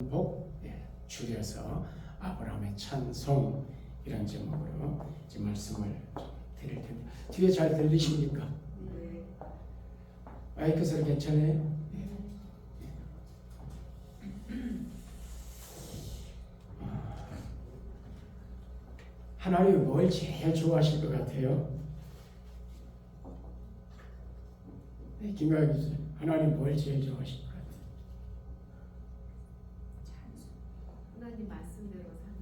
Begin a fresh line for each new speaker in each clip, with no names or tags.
복 줄여서 아브라함의 찬송 이런 제목으로 이제 말씀을 드릴 텐데 뒤에 잘 들리십니까?
네.
마이크 소리 괜찮아요? 네. 하나님이 뭘 제일 좋아하실 것 같아요? 네, 김가희 교수, 하나님 뭘 제일 좋아하실 것 같아요?
하나님 말씀대로 사는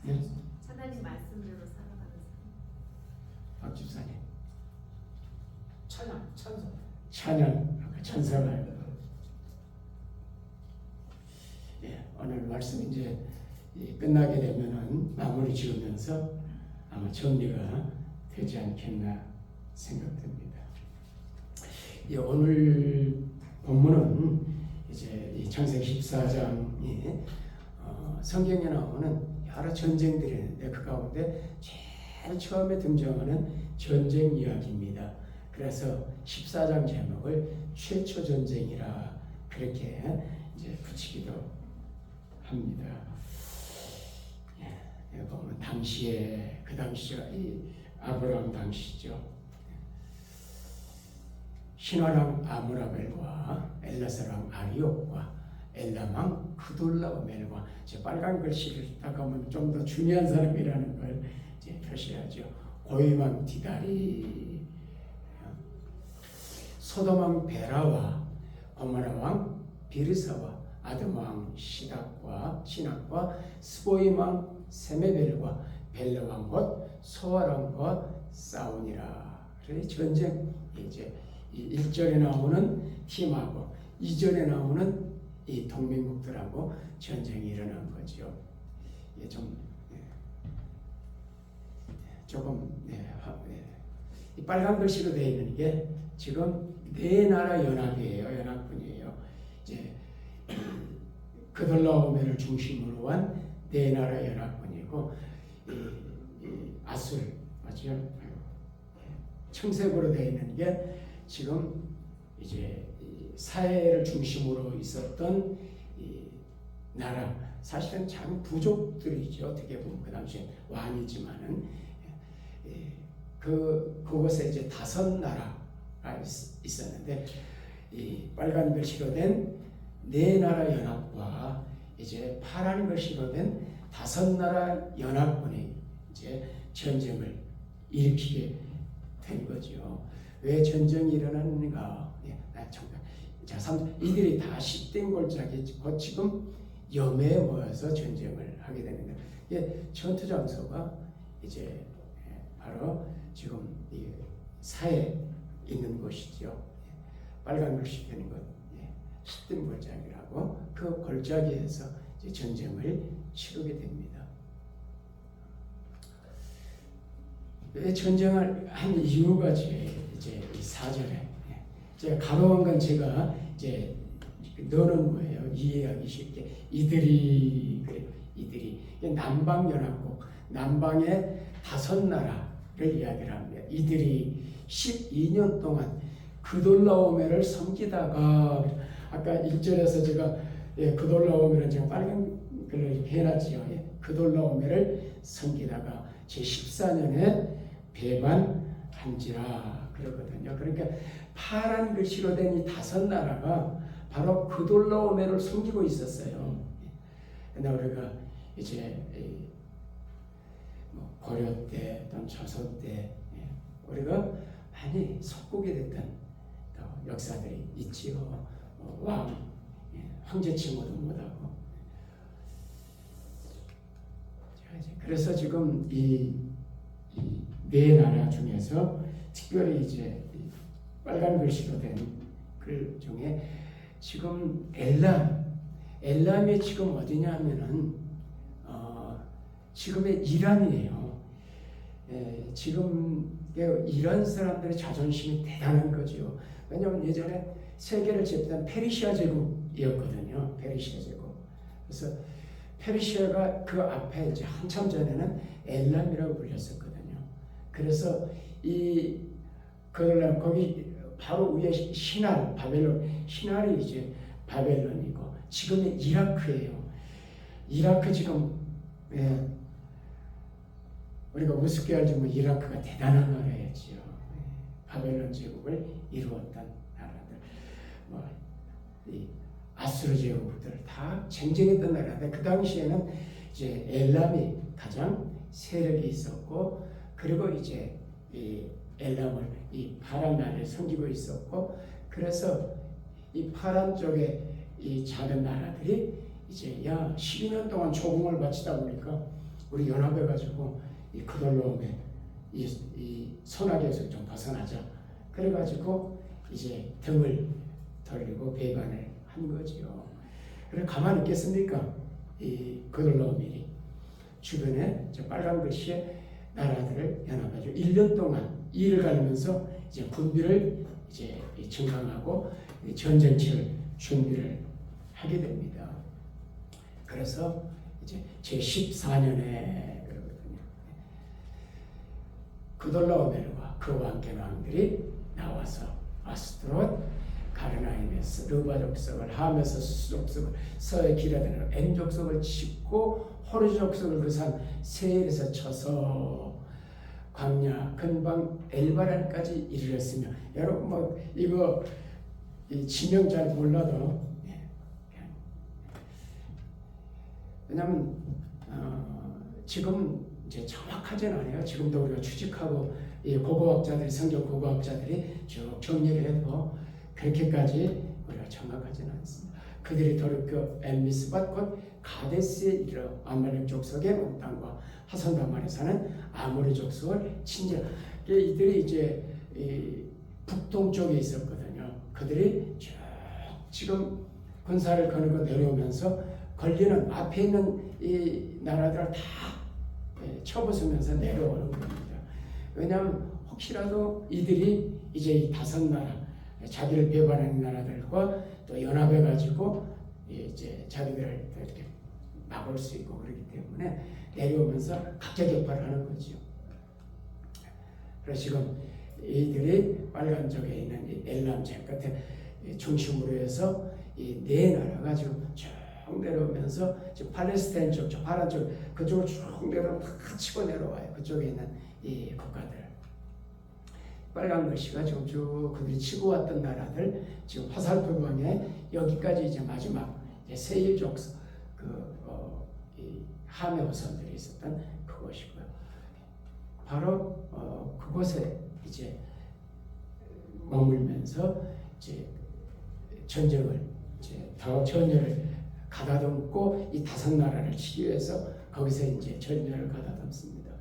네?
하나님 말씀대로 살아가는 삶.
박 집사님.
찬양, 찬송.
찬양, 아까 찬사가 오늘 말씀 이제 끝나게 되면은 마무리 지으면서 아마 정리가 되지 않겠나 생각됩니다. 오늘 본문은 이제 이 창세기 14장이 성경에 나오는 여러 전쟁들이 있는데 그 가운데 제일 처음에 등장하는 전쟁 이야기입니다. 그래서 14장 제목을 최초 전쟁이라 그렇게 이제 붙이기도 합니다. 여기 보면 당시에 그 당시가 이 아브라함 당시죠. 신화랑 아므라벨과 엘라사랑 아리옥과 엘람왕 그돌라오멜과 제 빨간 글씨를 딱 보면 좀 더 중요한 사람이라는 걸 이제 표시하죠. 고임왕 디다리, 소돔왕 베라와 고모라왕 비르사와 아듬왕 시닥과 신학과 스보임왕 세메벨과 벨라왕 곧 소아랑과 싸우니라. 그래서 전쟁 이제 1절에 나오는 팀하고 2절에 나오는 이 동맹국들하고 전쟁이 일어난 거죠. 조금 이 빨간 글씨로 되어 있는 게 지금 네 나라 연합이에요. 연합군이에요. 이제 그돌라오멜을 중심으로 한 네 나라 연합군이고 아술 맞죠? 청색으로 되어 있는 게 지금 이제 사해를 중심으로 있었던 이 나라, 사실은 참 부족들이죠. 어떻게 보면 그 당시에 왕이지만은 그곳에 이제 5나라가 있었는데 이 빨간 글씨로 된 네 나라 연합과 이제 파란 글씨로 된 5나라 연합군이 이제 전쟁을 일으키게 된 거죠. 왜 전쟁이 일어났는가? 이들이 다 10대 골짜기 곧 지금 염해에 모여서 전쟁을 하게 되는데 전투 장소가 이제 바로 지금 이 사해에 있는 곳이죠. 빨간 글씨 되는 것, 10등 골짜기라고 그 골짜기에서 이제 전쟁을 치르게 됩니다. 왜 전쟁을 한 이유가 이제 이 4절에 제가 가로한 건 제가 이제 넣는 거예요. 이해하기 쉽게. 이들이 남방연합국, 남방의 5나라를 이야기를 합니다. 이들이 12년 동안 그돌라오멜을 섬기다가 아까 1절에서 제가 그돌라오멜은 제가 빨간 글로 이렇게 해놨지요. 그돌라오멜을 섬기다가 제14년에 배반한지라 그러거든요. 그러니까 파란 글씨로 된 이 5나라가 바로 그돌라오멜을 섬기고 있었어요. 근데 우리가 이제 고려 때 또는 조선 때 우리가 많이 속국이 됐던 역사들이 있지요. 황제 칭호도 못하고. 그래서 지금 이 네 나라 중에서 특별히 이제 빨간 글씨로 된 글 중에 지금 엘람이 지금 어디냐 하면은 지금의 이란이에요. 지금 이란 사람들의 자존심이 대단한 거죠. 왜냐하면 예전에 세계를 제패한 페르시아 제국이었거든요. 페르시아 제국. 그래서 페르시아가 그 앞에 이제 한참 전에는 엘람이라고 불렸었거든요. 그래서 거기 바로 위에 신할, 바벨론, 신할이 이제 바벨론이고 지금의 이라크예요. 이라크 지금 우리가 우습게 알지만 이라크가 대단한 나라였지요. 바벨론 제국을 이루었던 나라들, 이 아수르 제국들 다 쟁쟁했던 나라인데 그 당시에는 이제 엘람이 가장 세력이 있었고 그리고 이제 이 엘람을 이 파란 나라를 섬기고 있었고 그래서 이 파란 쪽에 이 작은 나라들이 이제 12년 동안 조공을 바치다 보니까 우리 연합해가지고 이 그돌로움에 이 선악에서 좀 벗어나자 그래가지고 이제 등을 돌리고 배반을 한 거지요. 그래 가만히 있겠습니까? 이 그돌로움이 주변에 저 빨간 글씨에 나라들을 연합해가지고 1년 동안 일을 가르면서 이제 군비를 이제 증강하고 전쟁치를 준비를 하게 됩니다. 그래서 이제 제14년에 그러거든요. 그돌라오멜과 그와 함께 왕들이 나와서 아스트롯, 가르나임에서 르바 족속을 하면서 수스 족속을 서에 기라드는 엔 족속을 짓고 호르 족속을 그 산 세일에서 쳐서 광야 근방 엘바란까지 이르렀으며 여러분 뭐 이거 이 지명 잘 몰라도 왜냐하면 지금 이제 정확하진 않아요. 지금도 우리가 추측하고 이 고고학자들이 성경 고고학자들이 쭉 정리를 해도 그렇게까지 우리가 정확하지는 않습니다. 그들이 도르크 엠미스밭 곧 가데스에 이르러 아말렉 족속의 온 땅과 하선다말에 사는 아모리 족속을 친지라. 이들이 이제 이 북동쪽에 있었거든요. 그들이 쭉 지금 군사를 거느고 내려오면서 걸리는 앞에 있는 이 나라들을 다 쳐부수면서 내려오는 겁니다. 왜냐하면 혹시라도 이들이 이제 이 5나라 자기를 배반하는 나라들과 또 연합해가지고 이제 자기들을 이렇게 막을 수 있고 그렇기 때문에 내려오면서 각계격파를 하는 거죠. 그래서 지금 이들이 빨간 쪽에 있는 이 엘람 제 끝에 중심으로 해서 이 4나라가 지금 쭉 내려오면서 지금 팔레스타인 쪽, 저 파란 쪽 그쪽으로 쭉 내려오면 다 치고 내려와요. 그쪽에 있는 이 국가들. 빨간 글씨가 지금 쭉 그들이 치고 왔던 나라들 지금 화살표방에 여기까지 이제 마지막 이제 세일 족속 이 함의 후손들이 있었던 그것이고요. 바로 그곳에 이제 머물면서 이제 전쟁을 이제 더 전열을 가다듬고 이 5나라를 치기 위해서 거기서 이제 전열을 가다듬습니다.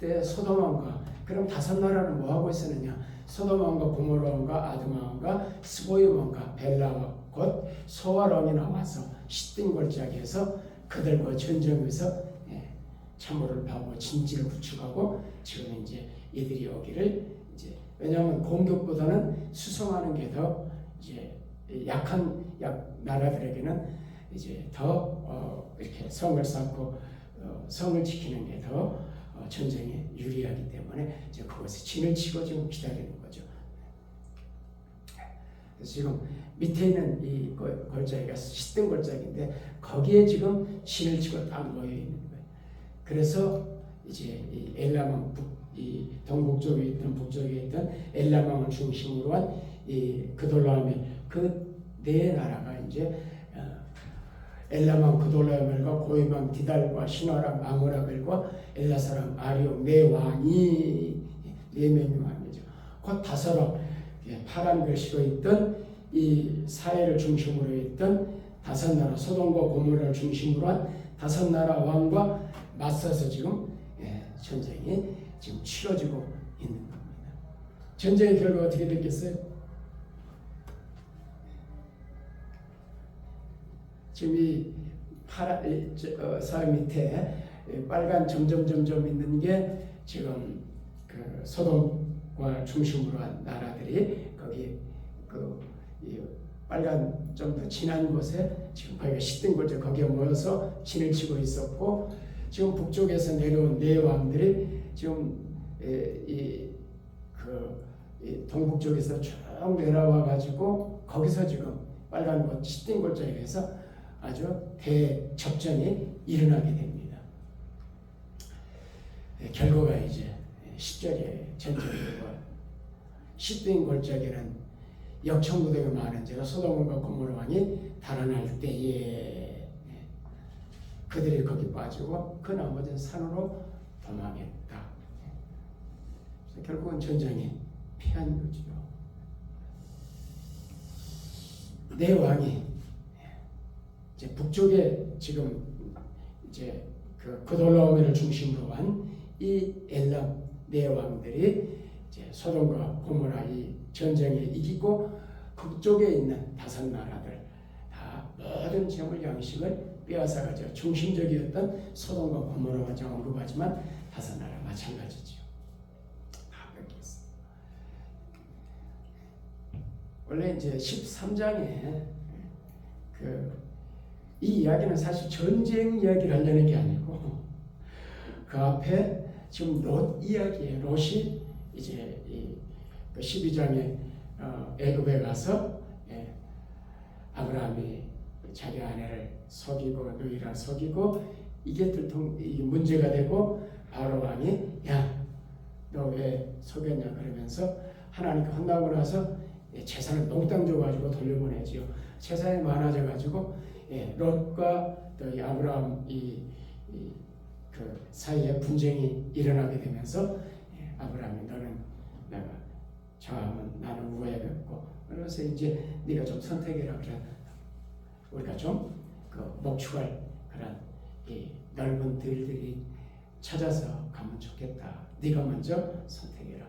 그때 소돔왕과 그럼 5나라는 뭐 하고 있었느냐? 소돔왕과 고모라왕과 아드마왕과 스보임왕과 벨라와 곧 소아람이 나와서 시딘 골짜기에서 그들과 전쟁에서 참호를 파고 진지를 구축하고 지금 이제 이들이 오기를 이제 왜냐하면 공격보다는 수송하는 게 더 이제 약한 나라들에게는 이제 더 이렇게 성을 쌓고 성을 지키는 게 더 전쟁에 유리하기 때문에 이제 그것에 진을 치고 지금 기다리는 거죠. 그래서 지금 밑에 있는 이 골짜기가 시든 골짜기인데 거기에 지금 진을 치고 딱 모여 있는 거예요. 그래서 이제 이 엘라망 이 동북쪽에 있던 북쪽에 있던 엘라망을 중심으로 한 이 그돌라오멜 그 4나라가 이제 엘라망 그돌라오멜과 고이망 디달과 시나람 아모라벨과 엘라사람 아리옥 4왕이 4명이 왕이죠. 곧 5랑 파란 글씨로 있던 이 사해를 중심으로 있던 5나라 소돔과 고모라를 중심으로 한 5나라 왕과 맞서서 지금 전쟁이 지금 치러지고 있는 겁니다. 전쟁의 결과가 어떻게 됐겠어요? 지금 이 사회 밑에 빨간 점점 있는 게 지금 그 소돔과 중심으로 한 나라들이 거기 이 빨간 좀 더 진한 곳에 지금 거기가 시든 곳에 거기에 모여서 진을 치고 있었고 지금 북쪽에서 내려온 4왕들이 지금 이 동북 쪽에서 쭉 내려와 가지고 거기서 지금 빨간 곳 시든 골짜기에서 아주 대접전이 일어나게 됩니다. 결과가 이제 10절에 전쟁이고 시드인 골짜기는 역청무대가 많은 제가 소돔과 고모라 왕이 달아날 때에 그들이 거기 빠지고 그 나머지는 산으로 도망했다. 결국은 전쟁이 피한 거죠. 네 왕이 이제 북쪽에 지금 이제 그 그돌라오메를 중심으로 한 이 엘람 네 왕들이 이제 소돔과 고모라 이 전쟁에 이기고 북쪽에 있는 다섯 나라들 다 모든 재물 양식을 빼앗아가지고 중심적이었던 소돔과 고모라와 제가 언급하지만 다섯 나라 마찬가지죠. 다 뺏겼어. 원래 이제 13장에 이 이야기는 사실 전쟁 이야기를 하려는 게 아니고 그 앞에 지금 롯 이야기예요. 롯이 이제 이 12장에 애굽에 가서 아브라함이 자기 아내를 속이고 누이라 속이고 이게 문제가 되고 바로 왕이 야, 너 왜 속였냐 그러면서 하나님께 혼나고 나서 재산을 몽땅 줘가지고 돌려보내지요. 재산이 많아져가지고 롯과 또 이 아브라함 그 사이에 분쟁이 일어나게 되면서 아브라함이 너는 내가 저하면 나는 우애했고 그래서 이제 네가 좀 선택해라 그래. 우리가 좀 그 목축할 그런 이 넓은 들들이 찾아서 가면 좋겠다. 네가 먼저 선택해라.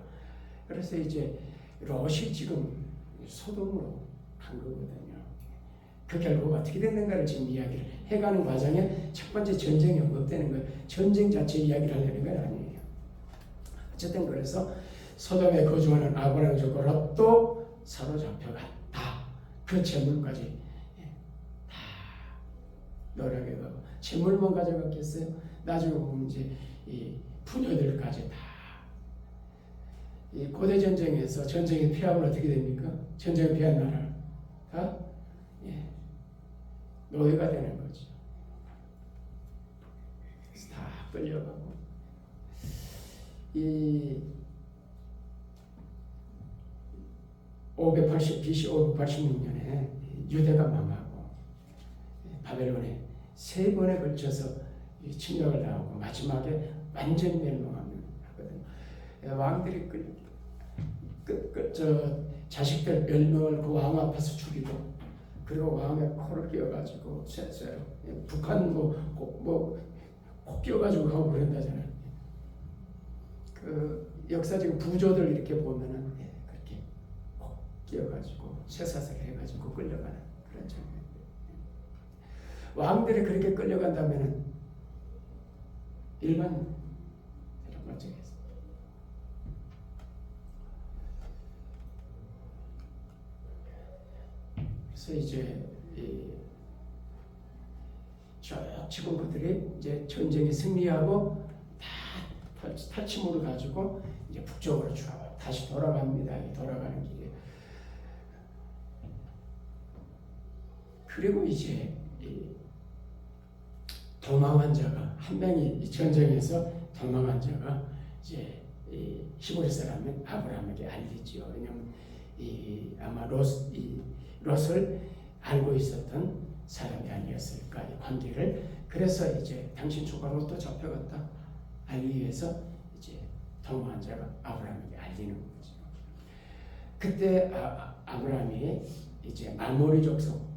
그래서 이제 롯이 지금 소돔으로 간 거거든요. 그 결과가 어떻게 됐는가를 지금 이야기를 해가는 과정에 첫 번째 전쟁이 언급되는 거예요. 전쟁 자체 이야기를 하려는 건 아니에요. 어쨌든 그래서 소돔에 거주하는 아브라함 족과 롯도 사로잡혀갔다. 그 재물까지 다 노력해가고 재물만 가져갔겠어요? 나중에 보면 이제 이 부녀들까지 다. 이 고대 전쟁에서 전쟁에 피하면 어떻게 됩니까? 전쟁에 피한 나라 다 노예가 되는 거죠. 그래서 다 끌려가고 이 BC 586년에 유대가 망하고 바벨론에 세 번에 걸쳐서 침략을 당하고 마지막에 완전히 멸망하거든요. 왕들이 자식들 10명을 그 왕 앞에서 죽이고 그리고 왕의 코를 끼워가지고 쐈어요. 북한 코 끼워가지고 가고 그런다잖아요. 그 역사적 부조들 이렇게 보면은 그렇게 코 끼워가지고 쇠사슬 해가지고 끌려가는 그런 장면. 왕들이 그렇게 끌려간다면은 일반 사람 멀쩡했어. 그래서 이제 지금 그들이 이제 전쟁에 승리하고 다 탈취물을 가지고 이제 북쪽으로 쭉 다시 돌아갑니다. 돌아가는 길에. 그리고 이제 도망한 자가 한 명이 이 전쟁에서 도망한 자가 이제 히브리 사람은 아브라함에게 알리지요. 왜냐하면 아마 롯을 알고 있었던 사람이 아니었을까 이 관계를. 그래서 이제 당신 조카 롯도 잡혀갔다 알기 위해서 이제 도망한 자가 아브라함에게 알리는 거죠. 그때 아브라함이 이제 마모리 족속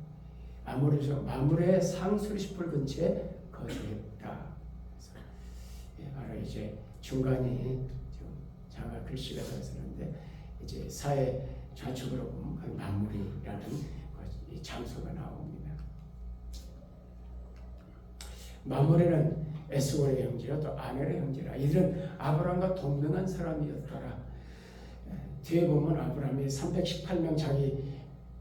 마므레 상수리시풀 근처에 거주했다. 바로 이제 중간이 좀 장가 글씨가 더 있었는데 이제 사회 좌측으로 보면 마므리라는 이 장소가 나옵니다. 마므레는 에스골의 형제라 또 아넬의 형제라. 이들은 아브라함과 동등한 사람이었더라. 뒤에 보면 아브라함이 318명 자기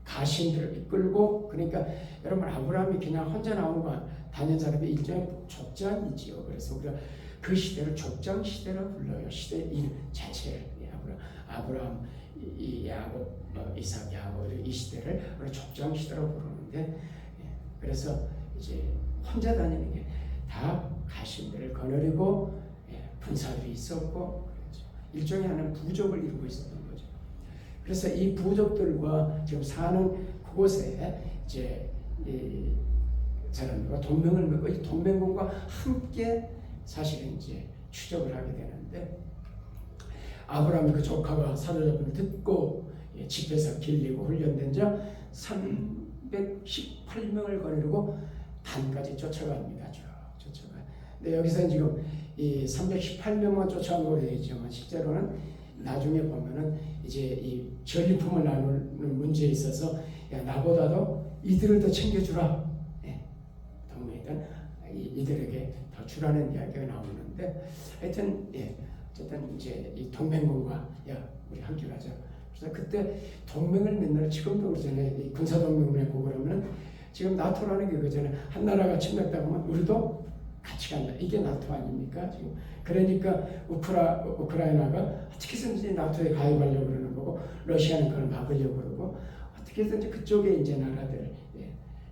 가신들을 이끌고, 그러니까 여러분 아브라함이 그냥 혼자 나온 거 다닌 사람이 일종의 족장이지요. 그래서 우리가 그 시대를 족장 시대라 불러요. 시대 일 자체를. 아브라함, 야곱, 이삭, 야곱 이 시대를 우리 족장 시대라고 부르는데, 그래서 이제 혼자 다니는 게 다 가신들을 거느리고 군사들이 있었고 그렇죠. 일종의 하나는 부족을 이루고 있었던 거죠. 그래서 이 부족들과 지금 사는 그곳에 이제 이 사람들과 동맹을 맺고 이 동맹군과 함께 사실은 이제 추적을 하게 되는데 아브라함의 그 조카가 사로잡음을 듣고 집에서 길리고 훈련된 자 318명을 거느리고 단까지 쫓아갑니다. 쫓아가. 근데 여기서 지금 이 318명만 쫓아간 거로 되지만 실제로는 나중에 보면은 이제 이 전리품을 나누는 문제에 있어서 야 나보다도 이들을 더 챙겨주라. 동맹이든 이들에게 더 주라는 이야기가 나오는데 하여튼 어쨌든 이제 이 동맹군과 야 우리 함께 가자. 그래서 그때 동맹을 맺는 지금도 그러잖아요. 이 군사 동맹 맺고 그러면 지금 나토라는 게 그잖아요. 한 나라가 침략당하면 우리도 같이 간다. 이게 나토 아닙니까? 지금 그러니까 우크라이나가 어떻게든지 나토에 가입하려고 그러는 거고 러시아는 그걸 막으려고 그러고 어떻게든지 그쪽에 이제 나라들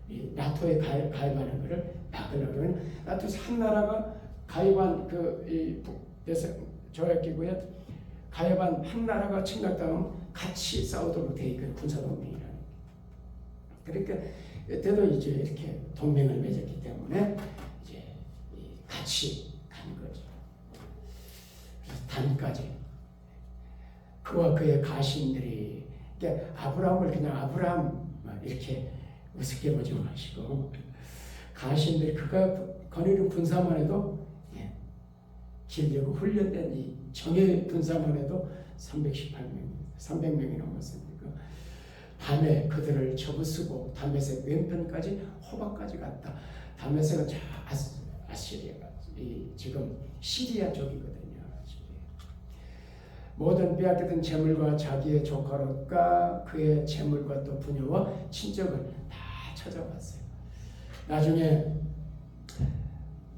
이 나토에 가입하는 것을 막으려고 그러면 나토에서 한 나라가 가입한 그이 조약기구에 가입한 한 나라가 침략당하면 같이 싸우도록 돼 있거든. 군사동맹이라는 게. 그러니까 이때도 이제 이렇게 동맹을 맺었기 때문에 이제 같이 간 거죠. 그래서 단까지 그와 그의 가신들이 그러니까 아브라함을 그냥 아브라함 이렇게 우습게 보지 마시고 가신들이 그가 거느린 군사만 해도 길려고 훈련된 이 정예 군사만 해도 300명이 넘었으니까 밤에 그들을 접으쓰고 다메섹 왼편까지 호박까지 갔다. 다메섹은 저 아시리아가 지금 시리아 쪽이거든요. 모든 빼앗기던 재물과 자기의 조카롯과 그의 재물과 또 부녀와 친척을 다 찾아봤어요. 나중에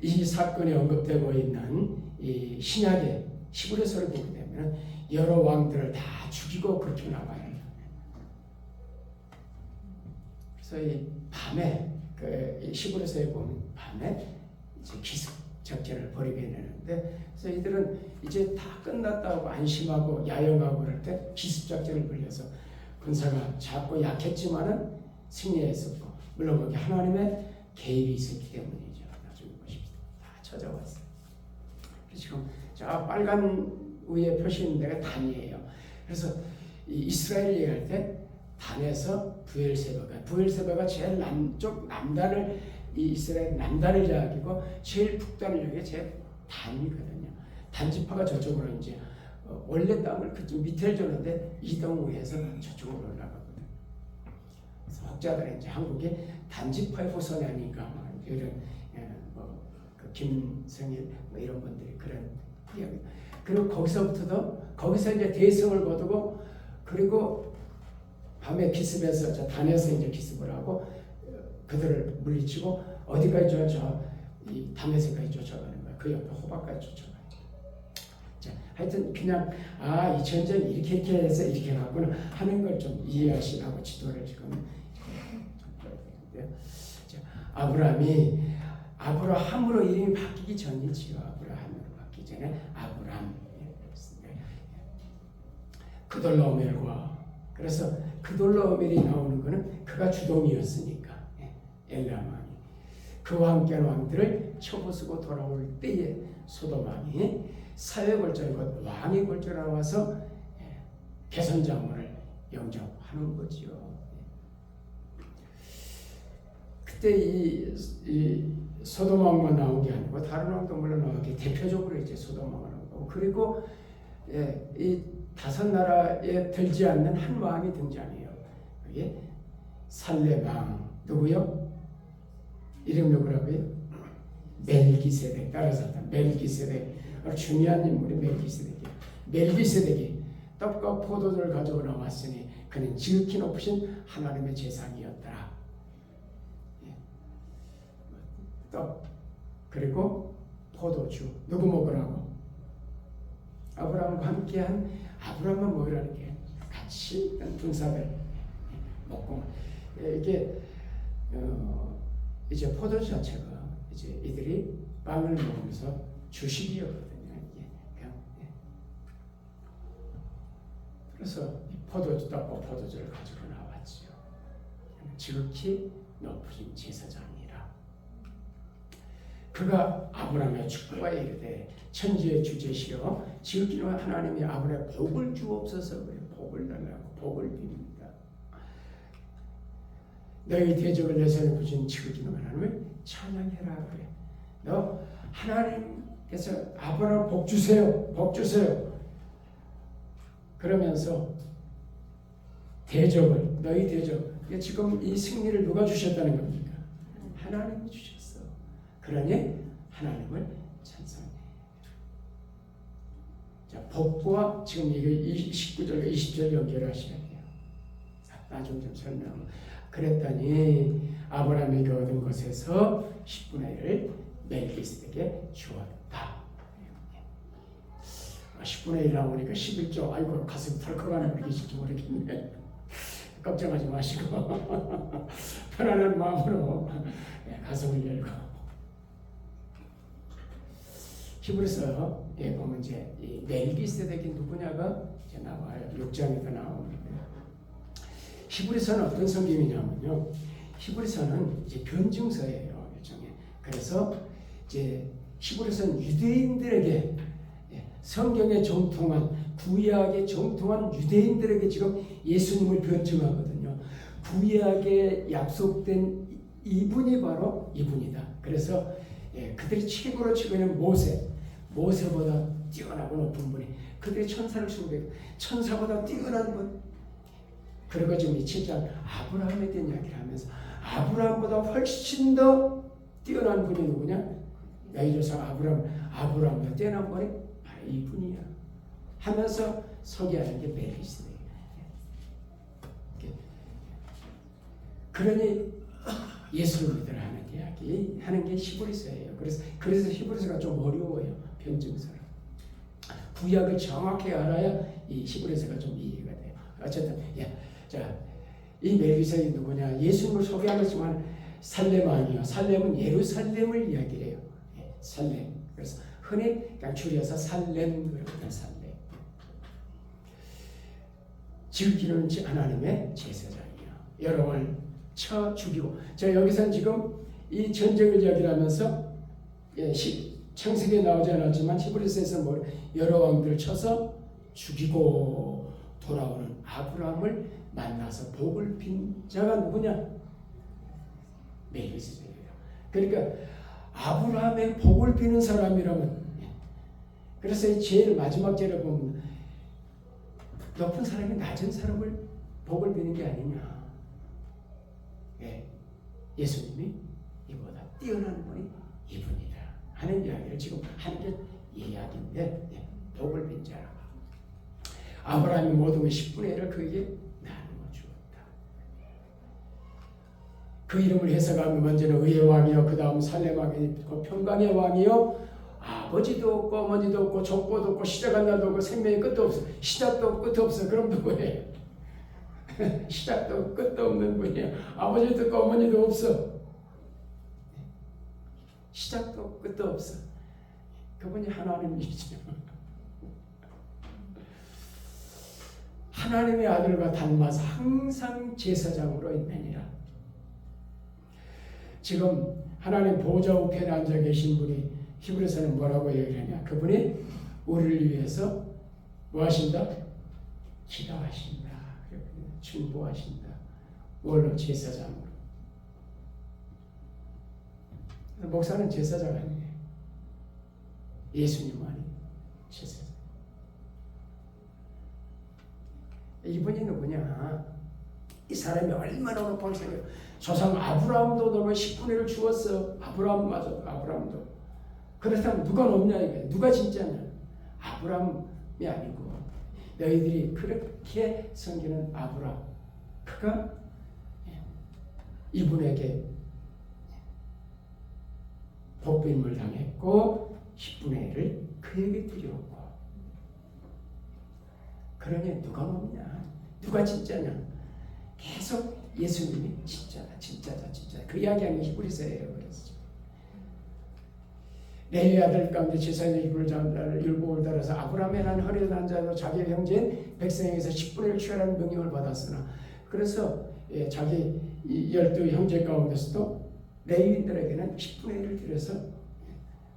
이 사건이 언급되고 있는 이 신약의 히브리서를 보게 되면 여러 왕들을 다 죽이고 그렇게 나와요. 그래서 이 밤에 그 히브리서에 보면 밤에 이제 기습 작전을 벌이게 되는데 그래서 이들은 이제 다 끝났다고 안심하고 야영하고 그럴 때 기습 작전을 벌여서 군사가 작고 약했지만은 승리했었고 물론 거기 하나님의 개입이 있었기 때문이죠. 나중에 보십시오. 다 찾아왔어요. 지금 저 빨간 위에 표시된 데가 단이에요. 그래서 이스라엘 얘기할 때 단에서 부엘세바가 제일 남쪽 남단을 이 이스라엘 남단을 이야기고 제일 북단을 이야기해 제일 단이거든요. 단지파가 저쪽으로 이제 원래 땅을 그쪽 밑에 줬는데 이동우에서 저쪽으로 올라가거든. 그래서 학자들은 이제 한국이 단지파의 후손이 아닌가 이런 그 김성일 이런 분들이 그런 이야기. 그리고 거기서 이제 대성을 거두고 그리고 밤에 기습해서 저 단에서 이제 기습을 하고 그들을 물리치고 어디까지 이 담에서까지 쫓아가는 거야. 그 옆에 호박까지 쫓아가요. 자, 하여튼 그냥 이 전쟁이 이렇게 해서 이렇게 갔구나 하는 걸 좀 이해하시라고 지도를 지금 자, 아브라함으로 이름이 바뀌기 전이지요. 아브라함으로 바뀌기 전에 아브람. 그돌라오멜과 그래서 그돌라오멜이 나오는 것은 그가 주동이었으니까 엘라만이 그와 함께한 왕들을 쳐부수고 돌아올 때에 소돔왕이 사회골절과 왕이 골절하러 와서 개선장물을 영접하는 거지요. 그때 이 소돔왕만 나온 게 아니고 다른 왕도 물론 나오게 대표적으로 이제 소돔왕을 나온 거고 그리고 이 5나라에 들지 않는 한 왕이 등장해요. 그게 살레방 누구요? 이름 누구라고요? 멜기세덱. 따라서 멜기세덱. 중요한 인물이 멜기세덱이에요. 멜기세덱이 떡과 포도주를 가지고 나왔으니 그는 지극히 높으신 하나님의 제사장이었더라. 떡 그리고 포도주 누구 먹으라고? 아브라함과 함께한 아브라함만 먹으라는 게 같이 군사들 먹고 이게 이제 포도주 자체가 이제 이들이 빵을 먹으면서 주식이었거든요. 이게 그냥, 예. 그래서 이 포도주 닦고 포도주를 가지고 나왔지요. 지극히 높으신 제사장이라. 그가 아브라함의 축복하여 이르되 천지의 주제시여 지극히 하나님이 아브라함에 복을 주옵소서. 그래, 복을 달라고 복을 빕니다. 너희 대적을 내 손에 붙인 지극히 하나님을 찬양해라. 그래. 너 하나님께서 아브라함 복 주세요. 복 주세요. 그러면서 대적을 너희 대적 지금 이 승리를 누가 주셨다는 겁니까? 하나님이 주셨어. 그러니 하나님을 찬송해. 자, 복과 지금 이거 19절과 20절 연결하셔야 돼요. 나중 좀 설명하면. 그랬더니 아브라함이 얻은 것에서 10분의 1을 멜기세덱에게 주었다. 10분의 1 나오니까 11조. 아이고 가슴 털컥하는 분이실지 모르겠네. 걱정하지 마시고 편안한 마음으로 가슴을 열고. 히브리서에 보면 이제 이 멜기세덱이 누구냐가 이제 나와요. 6장에도 나옵니다. 히브리서는 어떤 성경이냐면요. 히브리서는 이제 변증서예요, 일종의. 그래서 이제 히브리서는 유대인들에게 성경에 정통한 구약에 정통한 유대인들에게 지금 예수님을 변증하거든요. 구약에 약속된 이분이 바로 이분이다. 그래서 그들이 최고로 치고 있는 모세보다 뛰어나고 높은 분이 그들이 천사를 숭배하고 천사보다 뛰어난 분. 그리고 지금 이 7장 아브라함에 대한 이야기를 하면서 아브라함보다 훨씬 더 뛰어난 분이 누구냐? 야이 조상 아브라함보다 뛰어난 분이 바로 이분이야. 하면서 소개하는 게 멜기세덱이에요. 그러니 예수를 믿으라 하는 이야기 하는 게 히브리서예요. 그래서 히브리서가 좀 어려워요. 변증서는. 구약을 정확히 알아야 이 히브리서가 좀 이해가 돼요. 어쨌든 자, 이 멜기세덱이 누구냐? 예수님을 소개하지만 살렘 왕이요. 살렘은 예루살렘을 이야기해요. 살렘. 그래서 흔히 그냥 줄여서 살렘 그러거든. 살렘. 지극히는 하나님의 제사장이요. 여러분을 쳐 죽이고. 자, 여기서는 지금 이 전쟁을 이야기를 하면서 창세기에 나오지 않았지만 히브리서에서 뭐 여러 왕들을 쳐서 죽이고 돌아오는 아브라함을 만나서 복을 빈 자가 누구냐? 멜기세덱이에요. 그러니까 아브라함의 복을 비는 사람이라면, 그래서 제일 마지막 절에 보면 높은 사람이 낮은 사람을 복을 비는 게 아니냐. 예수님이 이보다 뛰어난 분이 이분이다 하는 이야기를 지금 하는 게 이야기인데, 복을 빈 자라. 아브라함이 모든 것 10분의 1을 그에게 나누어 주었다. 그 이름을 해석하면 먼저는 의의 왕이요, 그 다음 살렘 왕이요, 평강의 왕이요, 아버지도 없고 어머니도 없고 족보도 없고 시작한 날도 없고 생명의 끝도 없어. 시작도 끝도 없어. 그럼 누구예요? 시작도 끝도 없는 분이에요. 아버지도 없고 어머니도 없어. 시작도 끝도 없어. 그분이 하나님이시죠. 하나님의 아들과 닮아서 항상 제사장으로 있느니라. 지금 하나님 보좌 우편에 앉아 계신 분이 히브리서는 뭐라고 얘기하냐? 그분이 우리를 위해서 뭐 하신다? 기도하신다. 중보하신다. 뭘로? 제사장으로. 목사는 제사장 아니에요. 예수님만이 제사장. 이분이 누구냐? 이 사람이 얼마나 높은 생각. 조상 아브라함도 너무 10분의 1을 주었어. 아브라함도. 그렇다면 누가 높냐 이게? 누가 진짜냐? 아브라함이 아니고 너희들이 그렇게 섬기는 아브라함. 그가 이분에게 복빈을 당했고 10분의 1을 그에게 드렸고. 그러니 누가 높냐? 누가 진짜냐? 계속 예수님이 진짜다, 진짜다, 진짜. 그 이야기하는 히브리서예요. 그래서 레위 아들 가운데 제사장의 율법을 따라서 아브라함이라는 허리난 자도 자기 형제인 백성에게서 10분의 1 취하라는 명령을 받았으나, 그래서 자기 12 형제 가운데서도 레위인들에게는 10분의 1을 드려서,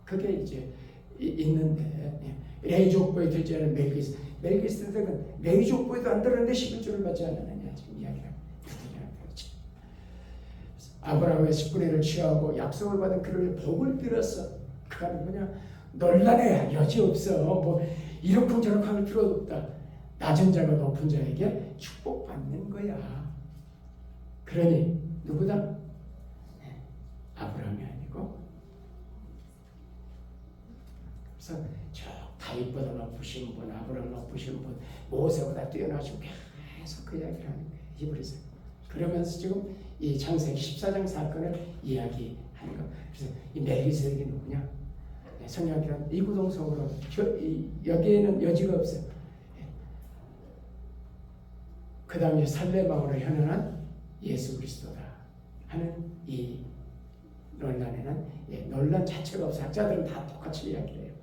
그게 이제 있는데, 레위 족보에 들지 않은 멜기세덱은 레위 족보에도 안 들었는데 11조를 받지 않았느냐 지금 이야기를 그렇지. 아브라함의 10분의 1을 취하고 약속을 받은 그를 복을 빌었어. 그건 뭐냐, 논란의 여지 없어. 뭐 이렇고 저렇고 할 필요 없다. 낮은 자가 높은 자에게 축복받는 거야. 그러니 누구다? 아브라함이 아니고, 그래서 저 다윗보다 높으신 분, 아브라함 높으신 분, 모세보다 뛰어나신 계속 그 이야기를 하는 거예요. 히브리서. 그러면서 지금 이 창세기 14장 사건을 이야기하는 거. 그래서 이 멜기세덱이 누구냐? 성경이란 이구동성으로 여기에는 여지가 없어요. 그 다음에 살레망으로 현현한 예수 그리스도다 하는 이 논란에는 논란 자체가 없어요. 학자들은 다 똑같이 이야기해요.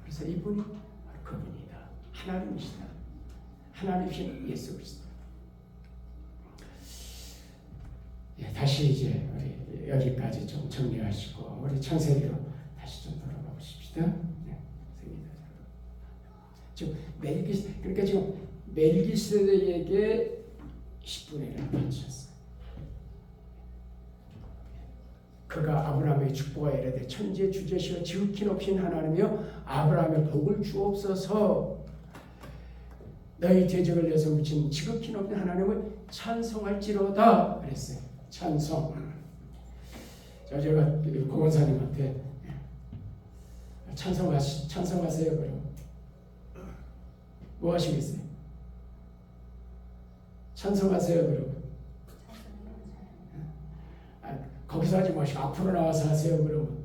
그래서 이분이 바로 그분이다. 하나님이시다. 하나님이신 예수 그리스도. 다시 이제 우리 여기까지 좀 정리하시고 우리 창세기로 다시 좀 돌아가 보십시다. 지금 그러니까 지금 멜기세덱에게 10분의 1을 바쳤어요. 그가 아브라함의 축복과 이르되 천지의 주제시와 지극히 높으신 하나님이여 아브라함의 복을 주옵소서. 너희 대적을 내서 묻힌 지극히 높은 하나님을 찬송할지로다 그랬어요. 찬송. 제가 고원사님한테 찬송하세요. 그럼 뭐 하시겠어요? 찬송하세요. 그럼 거기서 하지 마시고 앞으로 나와서 하세요. 그러면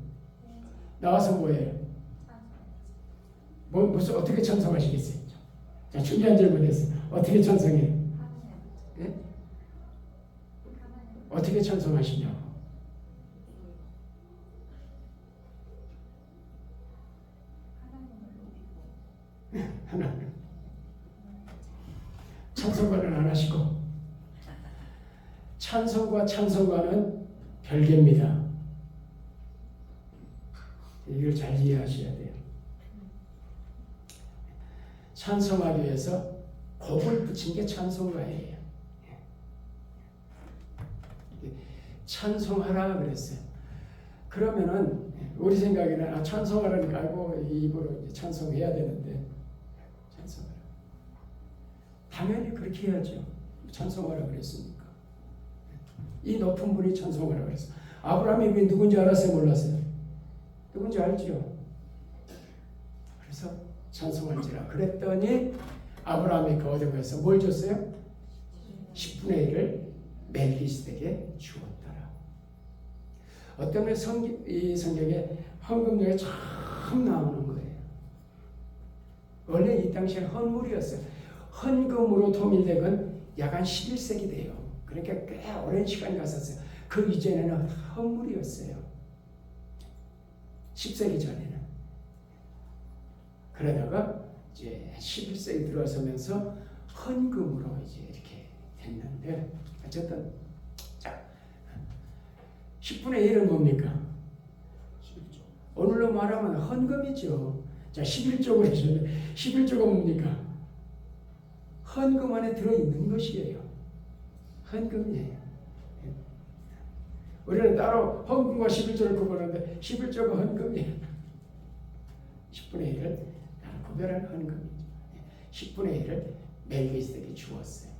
나와서 뭐예요? 무슨 어떻게 찬송하시겠어요? 자, 중요한 질문이었어요. 어떻게 찬송해요? 네? 어떻게 찬송하시냐고. 하나님. 찬송가는 안 하시고 찬송과 찬송가는 별개입니다. 이걸 잘 이해하셔야 돼요. 찬송하기 위해서 곡을 붙인 게 찬송가예요. 찬송하라 그랬어요. 그러면은 우리 생각에는 찬송하라니까 알고 입으로 찬송해야 되는데 찬송하라. 당연히 그렇게 해야죠. 찬송하라 그랬으니까. 이 높은 분이 찬송하라 그랬어요. 아브라함이 왜 누군지 알았어요? 몰랐어요? 누군지 알죠? 그래서 찬송할지라 그랬더니 아브라함이 그 어디에서 뭘 줬어요? 10분의 1을 멜기세덱에게 주었더라. 어떤 이 성경에 헌금령이 참 나오는 거예요. 원래 이 당시에 헌물이었어요. 헌금으로 통일된 건 약 한 11세기 돼요. 그러니까 꽤 오랜 시간이 갔었어요. 그 이전에는 헌물이었어요. 10세기 전에는. 그러다가 이제 11세기 들어서면서 헌금으로 이제 이렇게 됐는데, 어쨌든 자 10분의 1은 뭡니까? 11조. 오늘로 말하면 헌금이죠. 자 11조가 있는데 11조가 뭡니까? 헌금 안에 들어있는 것이에요. 헌금이에요. 우리는 따로 헌금과 11조를 구분하는데 11조가 헌금이에요. 10분의 1을 구별한 헌금이죠. 10분의 1을 멜기세덱이 주었어요.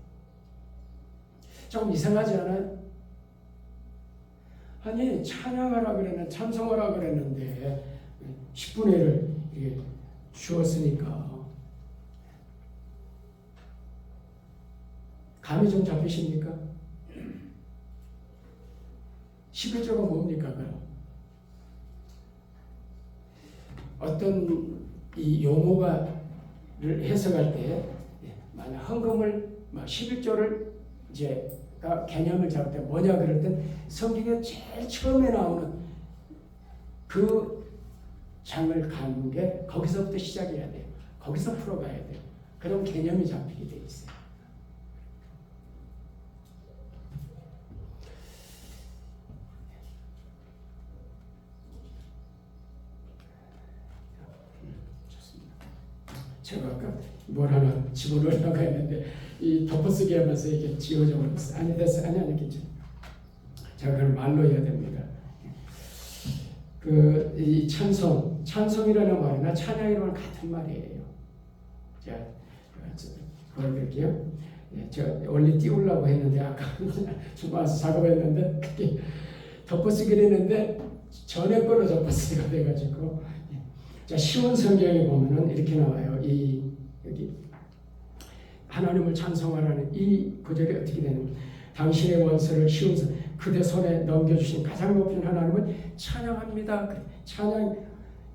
조금 이상하지 않아요? 아니 찬양하라 그랬는데 찬송하라 그랬는데 10분의 1을 주었으니까 감이 좀 잡히십니까? 11조가 뭡니까 그럼? 어떤 이 용어가 해석할 때 만약 헌금을 11조를 이제 개념을 잡을 때 뭐냐 그럴 땐 성경에 제일 처음에 나오는 그 장을 가는 게 거기서부터 시작해야 돼요. 거기서 풀어가야 돼요. 그럼 개념이 잡히게 돼 있어요. 좋습니다. 제가 아까 뭘 하나 집어넣으려고 했는데 이 덮어쓰기 하면서 이게 지워져 버렸어요. 아니 됐어요. 아니 괜찮아요. 제가 그걸 말로 해야 됩니다. 이 찬송이라는 말이나 찬양이라는 같은 말이에요. 자, 보여드릴게요. 제가 원래 띄우려고 했는데 아까 좀 와서 작업했는데 그게 덮어쓰기를 했는데 전에 거로 덮어쓰기가 돼가지고 자 쉬운 성경에 보면은 이렇게 나와요. 여기 하나님을 찬송하라는 이 구절이 어떻게 되냐면 당신의 원수를 쉬운 그대 손에 넘겨주신 가장 높은 하나님을 찬양합니다. 찬양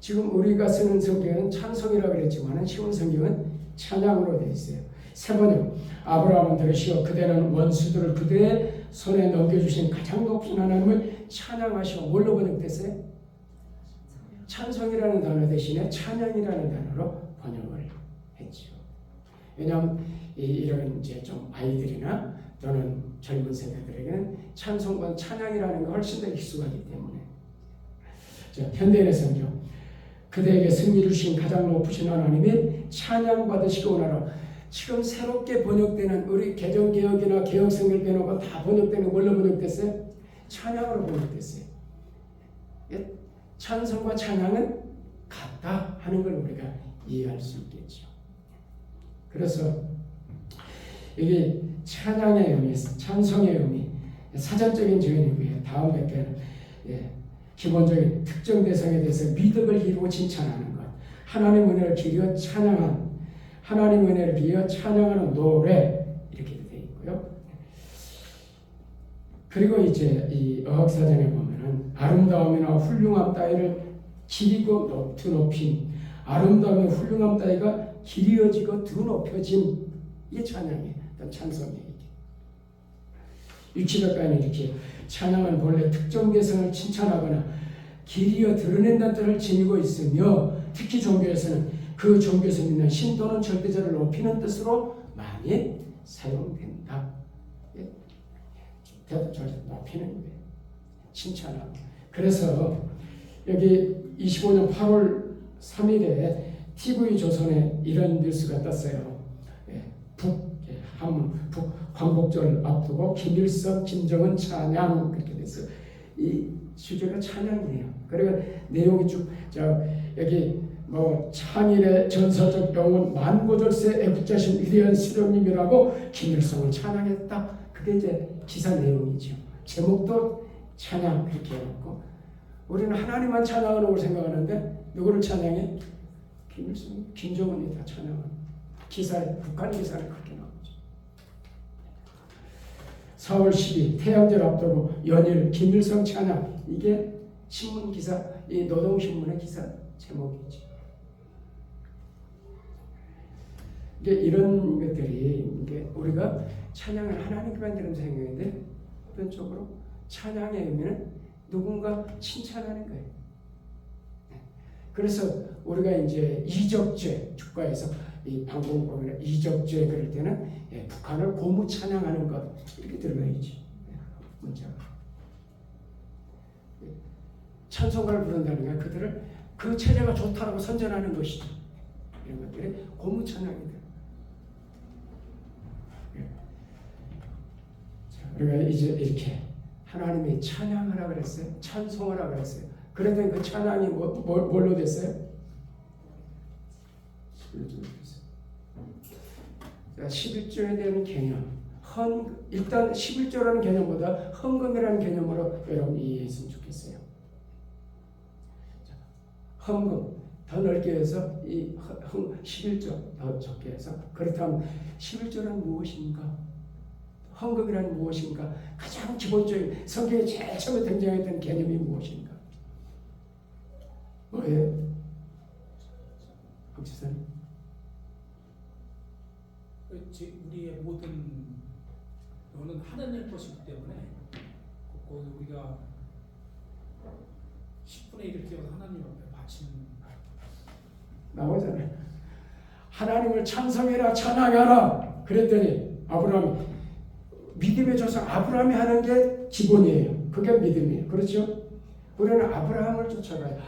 지금 우리가 쓰는 성경은 찬송이라고 그랬지만 쉬운 성경은 찬양으로 되어 있어요. 세 번째 아브라함은 들으시오 그대는 원수들을 그대의 손에 넘겨주신 가장 높은 하나님을 찬양하시오. 뭘로 번역됐어요? 찬송이라는 단어 대신에 찬양이라는 단어로 번역을 했죠. 왜냐하면 이런 이제 좀 아이들이나 또는 젊은 세대들에게는 찬송과 찬양이라는 게 훨씬 더 익숙하기 때문에 자, 현대인의 성경 그대에게 승리를 주신 가장 높으신 하나님의 찬양 받으시고 오나라. 지금 새롭게 번역되는 우리 개정개혁이나 개혁성경 빼놓고 다 번역되는 뭘로 번역됐어요? 찬양으로 번역됐어요. 찬송과 찬양은 같다 하는 걸 우리가 이해할 수 있겠죠. 그래서 이게 찬양의 의미, 찬송의 의미, 사전적인 주인이고요. 다음 몇 개는 기본적인 특정 대상에 대해서 믿음을 이루고 칭찬하는 것, 하나님 은혜를 기리어 찬양한, 하나님 은혜를 기리어 찬양하는 노래 이렇게 되어 있고요. 그리고 이제 이 어학사전에 보면은 아름다움이나 훌륭함 따위를 기리고 드높인 아름다움의 훌륭함 따위가 기리어지고 드높여진 이게 찬양이에요. 찬송이에요. 유치백과는 이렇게 찬양은 본래 특정 개성을 칭찬하거나 기리어 드러낸다는 뜻을 지니고 있으며 특히 종교에서는 그 종교에서 믿는 신 또는 절대자를 높이는 뜻으로 많이 사용된다. 높이는 거예요. 칭찬하고. 그래서 여기 25년 8월 3일에 TV조선에 이런 뉴스가 떴어요. 북 광복절 앞두고 김일성, 김정은 찬양 그렇게 됐어요. 이 주제가 찬양이에요. 그리고 내용이 쭉 여기 뭐 창일의 전설적 영혼 만고절세 애국자신 위대한 수령님이라고 김일성을 찬양했다. 그게 이제 기사 내용이죠. 제목도 찬양 그렇게 해놓고 우리는 하나님만 찬양하는 생각하는데 누구를 찬양해? 김일성, 김정은이 다 찬양하는 기사에 북한 기사를 그렇게 나오죠. 4월 10일 태양절 앞두고 연일 김일성 찬양 이게 신문 기사 이 노동신문의 기사 제목이죠. 이게 이런 것들이 이게 우리가 찬양을 하나님께 만드는 생각인데 어떤 쪽으로 찬양의 의미는 누군가 칭찬하는 거예요. 그래서 우리가 이제 이적죄 주가에서 이 방공법이나 이적죄 그럴 때는 북한을 고무 찬양하는 것 이렇게 들어가 있지 문자가 찬송가를 부른다는 게 그들을 그 체제가 좋다라고 선전하는 것이죠. 이런 것들이 고무 찬양이다. 우리가 이제 이렇게 하나님이 찬양하라 그랬어요. 찬송하라 그랬어요. 그런데 그 찬양이 뭘로 됐어요? 11조로 됐어요. 11조에 대한 개념. 일단 11조라는 개념보다 헌금이라는 개념으로 여러분 이해했으면 좋겠어요. 헌금 더 넓게 해서 이 11조 더 적게 해서 그렇다면 11조란 무엇인가? 헌금이란 무엇인가? 가장 기본적인 성경에 제일 처음에 등장했던 개념이 무엇인가? 뭐예요?
우리의 모든 너는 하느님 것이기 때문에 우리가 10분의 1을 뛰어서 하나님 앞에 바치는
나오잖아요. 하나님을 찬송해라 찬양하라 그랬더니 아브라함이 믿음의 조상 아브라함이 하는 게 기본이에요. 그게 믿음이에요. 그렇죠? 우리는 아브라함을 쫓아가요.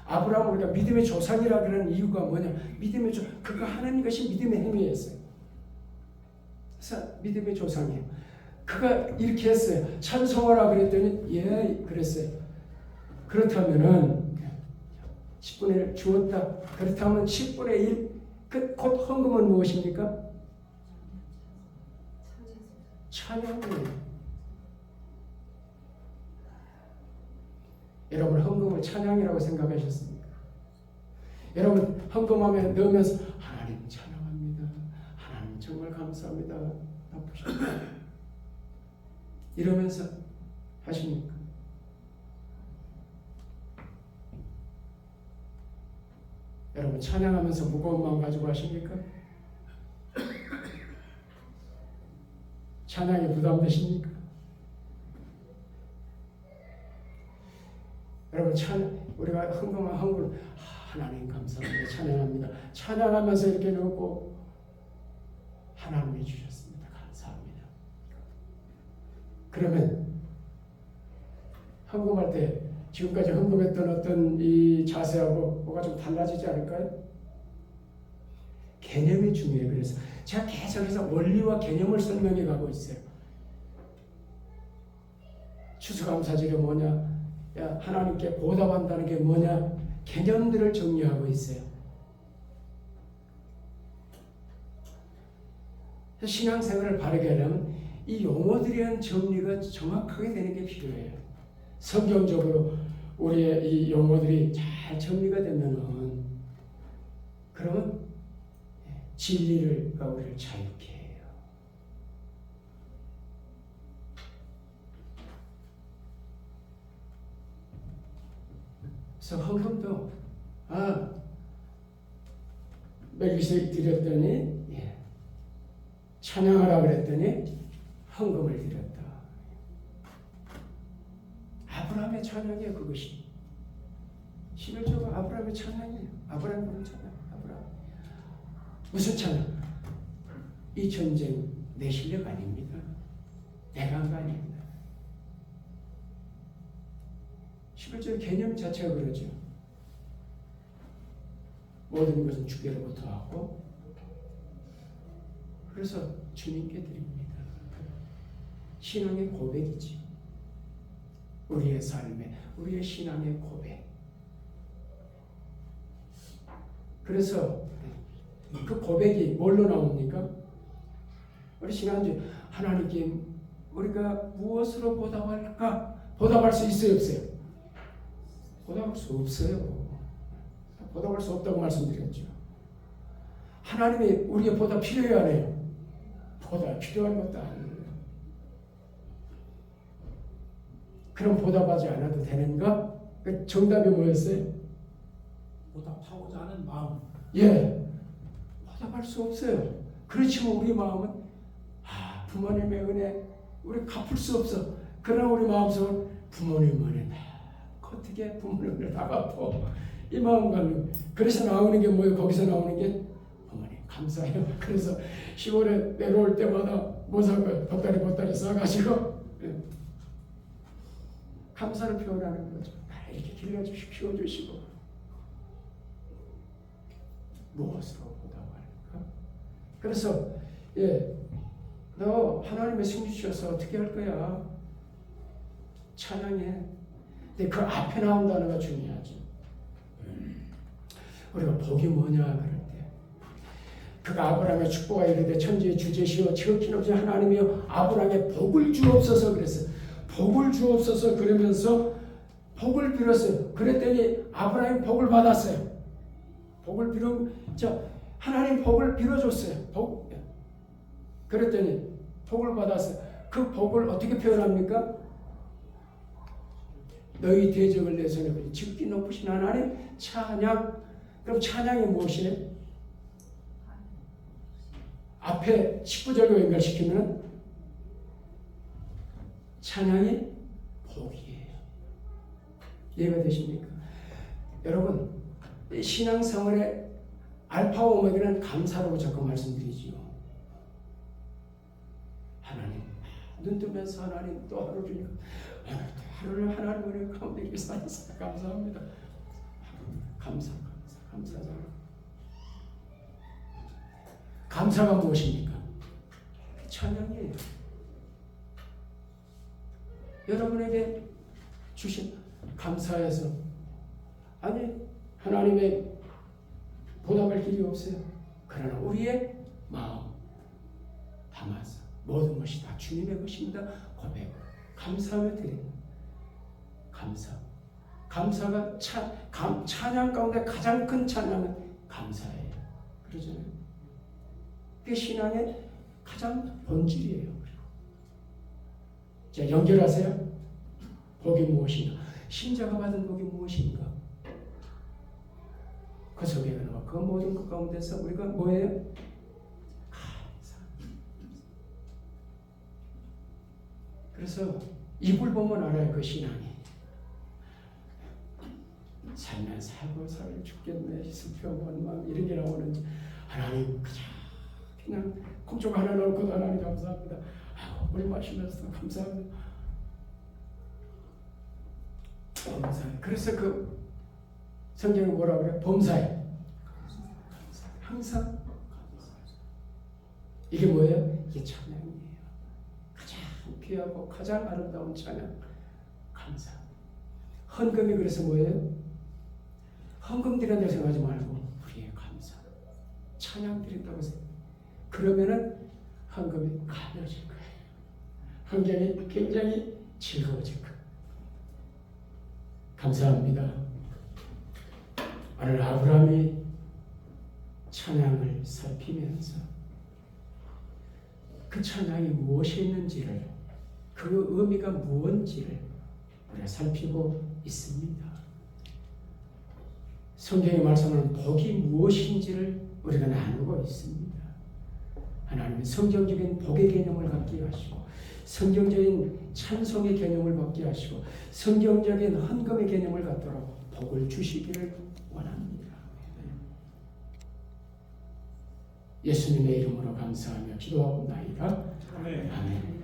아브라함을 우리가 믿음의 조상이라 그러는 이유가 뭐냐? 믿음의 그가 하는 것이 믿음의 행위였어요. 그래서 믿음의 조상이에요. 그가 이렇게 했어요. 찬송하라 그랬더니 예 그랬어요. 그렇다면은 10분의 1 주었다. 그렇다면 10분의 1 곧 헌금은 무엇입니까? 찬양이에요. 여러분 헌금을 찬양이라고 생각하셨습니까? 여러분 헌금하면 넣으면서 하나님 찬양합니다. 하나님 정말 감사합니다. 나쁘십니다. 이러면서 하십니까? 여러분 찬양하면서 무거운 마음 가지고 하십니까? 찬양이 부담되십니까? 여러분 우리가 헌금한 헌금 하나님 감사합니다. 찬양합니다. 찬양하면서 이렇게 넣고 하나님이 주셨습니다. 감사합니다. 그러면 헌금할 때 지금까지 헌금했던 어떤 이 자세하고 뭐가 좀 달라지지 않을까요? 개념이 중요해요. 그래서 제가 계속해서 원리와 개념을 설명해 가고 있어요. 추수감사절이 뭐냐? 하나님께 보답한다는 게 뭐냐? 개념들을 정리하고 있어요. 신앙생활을 바르게 하려면 이 용어들에 대한 정리가 정확하게 되는 게 필요해요. 성경적으로 우리의 이 용어들이 잘 정리가 되면은 그러면 진리를 우리를 자유케 해요. 그래서 헌금도 멜기세덱 드렸더니 찬양하라 그랬더니 헌금을 드렸다. 아브라함의 찬양이에요. 그것이 11조가 아브라함의 찬양이에요. 아브라함의 찬양. 아브라함 무슨 찬양? 이 전쟁 내 실력 아닙니다. 내가 한 거 아닙니다. 11조의 개념 자체가 그러죠. 모든 것은 주께로부터 하고 그래서 주님께 드립니다. 신앙의 고백이지. 우리의 삶에 우리의 신앙의 고백. 그래서 그 고백이 뭘로 나옵니까? 우리 지난주 하나님께 우리가 무엇으로 보답할까? 보답할 수 있어요, 없어요? 보답할 수 없어요. 보답할 수 없다고 말씀드렸죠. 하나님이 우리의 보답 필요해요, 안 해요? 보답 필요한 것도 아니에요. 그럼 보답하지 않아도 되는가? 그 정답이 뭐였어요?
보답하고자 하는 마음.
예, 보답할 수 없어요. 그렇지만 우리 마음은 부모님의 은혜 우리 갚을 수 없어. 그러나 우리 마음속은 부모님 은혜 어떻게 부모님 은혜 다 갚어. 이 마음 갖는. 그래서 나오는 게 뭐예요? 거기서 나오는 게 어머니 감사해요. 그래서 시골에 내려올 때마다 뭐 산 거예요? 보따리 싸가지고 감사를 표현하는 거죠. 이렇게 길러주시고 키워주시고 무엇으로 보답할까? 그래서 너 하나님의 승리 주셔서 어떻게 할 거야? 찬양해. 근데 그 앞에 나온 단어가 중요하지. 우리가 복이 뭐냐 그럴 때 그가 아브라함의 축복과 이르되 천지의 주제시여 지극히 높으신 하나님이여 아브라함의 복을 주옵소서 그랬어요. 복을 주옵소서 그러면서 복을 빌었어요. 그랬더니 아브라함이 복을 받았어요. 복을 하나님 복을 빌어줬어요. 그랬더니 복을 받았어요. 그 복을 어떻게 표현합니까? 너희 대적을 내 손에 보니 지극히 높으신 하나님 찬양. 그럼 찬양이 무엇이에요? 앞에 19절과 연결시키면 찬양이 복이에요. 이해가 되십니까? 여러분, 신앙생활의 알파와 오메가는 감사라고 자꾸 말씀드리지요. 하나님, 눈 뜨면서 하나님 또 하루 주니까 하루를 하나님의 가운데 이렇게 살아서 감사합니다. 감사잖아. 감사가 무엇입니까? 찬양이에요. 여러분에게 주신 감사해서 아니 하나님의 보답할 길이 없어요. 그러나 우리의 마음 담아서 모든 것이 다 주님의 것입니다. 고백 감사하며 드립니다. 감사가 찬양 가운데 가장 큰 찬양은 감사예요. 그러잖아요. 그게 신앙의 가장 본질이에요. 자, 연결하세요. 복이 무엇인가? 신자가 받은 복이 무엇인가? 그 속에 나와 그 모든 것 가운데서 우리가 뭐예요? 감사. 그래서 입을 보면 알아요. 그 신앙이. 살면 살고 살을 죽겠네 슬퍼 원망 이런 게 나오는지 하나님 그냥 콩쪽 하나 넣고 하나님 감사합니다. 물 마시면서 감사합니다. 범사에. 그래서 그 성경이 뭐라고 그래요? 범사에. 항상 이게 뭐예요? 이게 찬양이에요. 가장 귀하고 가장 아름다운 찬양. 감사. 헌금이 그래서 뭐예요? 헌금 드린다고 생각하지 말고 우리의 감사. 찬양 드린다고 생각해요. 그러면은 헌금이 가벼워질 거예요. 환경이 굉장히 즐거워질 거예요. 감사합니다. 오늘 아브라함이 찬양을 살피면서 그 찬양이 무엇이 있는지를 그 의미가 무엇인지를 우리가 살피고 있습니다. 성경의 말씀은 복이 무엇인지를 우리가 나누고 있습니다. 하나님은 성경적인 복의 개념을 갖게 하시고 성경적인 찬송의 개념을 갖게 하시고 성경적인 헌금의 개념을 갖도록 복을 주시기를 원합니다. 예수님의 이름으로 감사하며 기도하옵나이다. 아멘.